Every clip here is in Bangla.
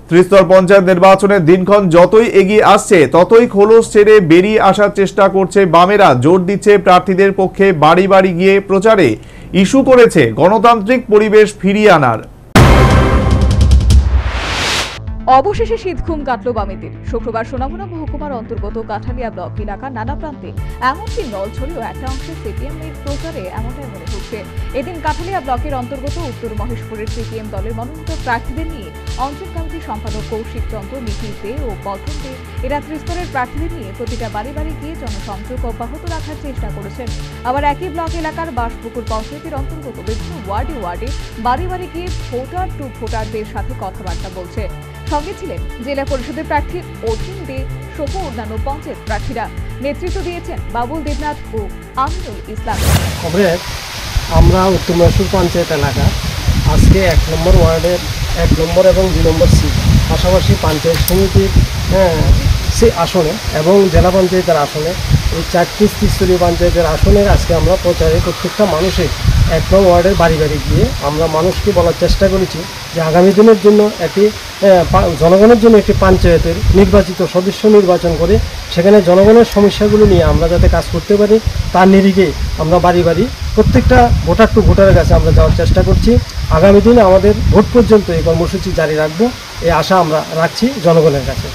ত্রিস্তর পঞ্চায়েত নির্বাচনের দিনক্ষণ যতই এগিয়ে আসছে ততই খোলস ছেড়ে বেরিয়ে আসার চেষ্টা করছে বামেরা। জোর দিচ্ছে প্রার্থীদের পক্ষে বাড়ি বাড়ি গিয়ে প্রচারে। ইস্যু করেছে গণতান্ত্রিক পরিবেশ ফিরিয়ে আনার। অবশেষে শীতঘুম কাটল বামেদের। শুক্রবার সোনামুড়া মহকুমার অন্তর্গত কাঠালিয়া ব্লক এলাকার নানা প্রান্তে এমনকি নলছড়িও একটা অংশে সিপিএম-এর প্রচারে এমনটাই মনে হচ্ছে। এদিন কাঠালিয়া ব্লকের অন্তর্গত উত্তর মহেশপুরের সিপিএম দলের মনোনীত প্রার্থীদের নিয়ে অঞ্চল কমিটির সম্পাদক কৌশিক চন্দ্র, নিখিল দে ও বর্ধন দে এরা ত্রিস্তরের প্রার্থীদের নিয়ে প্রতিটা বাড়ি বাড়ি গিয়ে জনসংযোগ অব্যাহত রাখার চেষ্টা করেছেন। আবার একই ব্লক এলাকার বাসপুকুর পঞ্চায়েতের অন্তর্গত বিভিন্ন ওয়ার্ডে ওয়ার্ডে বাড়ি বাড়ি গিয়ে ভোটার টু ভোটারদের সাথে কথাবার্তা বলছে। সঙ্গে ছিলেন জেলা পরিষদের প্রার্থী অর্জুন দে সহ অন্যান্য পঞ্চায়েত প্রার্থীরা। নেতৃত্ব দিয়েছেন বাবুল দেবনাথ ও আমিনুল ইসলাম। আমরা উত্তর মহেশপুর পঞ্চায়েত এলাকা আজকে 1 নম্বর ওয়ার্ডের 1 নম্বর এবং 2 নম্বর সিট, পাশাপাশি পঞ্চায়েত সমিতির সে আসনে এবং জেলা পঞ্চায়েতের আসনে, এই 4টি ত্রিস্তরীয় পঞ্চায়েতের আসনের আজকে আমরা প্রচারে প্রত্যেকটা মানুষের 1 নম্বর ওয়ার্ডের বাড়ি বাড়ি গিয়ে আমরা মানুষকে বলার চেষ্টা করেছি যে আগামী দিনের জন্য একটি জনগণের জন্য একটি পঞ্চায়েতের নির্বাচিত সদস্য নির্বাচন করে সেখানে জনগণের সমস্যাগুলো নিয়ে আমরা যাতে কাজ করতে পারি তার নিরিখে আমরা বাড়ি বাড়ি প্রত্যেকটা ভোটার টু ভোটারের কাছে আমরা যাওয়ার চেষ্টা করছি। আগামী দিনে আমাদের ভোট পর্যন্ত এই কর্মসূচি জারি রাখবো, এই আশা আমরা রাখছি জনগণের কাছে।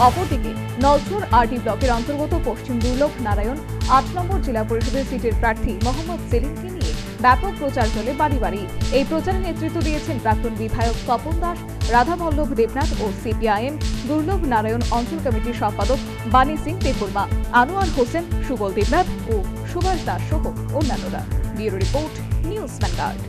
অপরদিকে নলছড় আরডি ব্লকের অন্তর্গত পশ্চিম দুর্লভ নারায়ণ 8 নম্বর জেলা পরিষদের সিটের প্রার্থী মোহাম্মদ সেলিমকে নিয়ে ব্যাপক প্রচার চলে বাড়ি বাড়ি। এই প্রচারে নেতৃত্ব দিয়েছেন প্রাক্তন বিধায়ক তপন দাস, রাধাবল্লভ দেবনাথ ও সিপিআইএম দুর্লভ নারায়ণ অঞ্চল কমিটির সম্পাদক বাণী সিং দেববর্মা, আনোয়ার হোসেন, সুবল দেবনাথ ও সুভাষ দাস সহ অন্যান্যরা। Bureau report, news vanguard.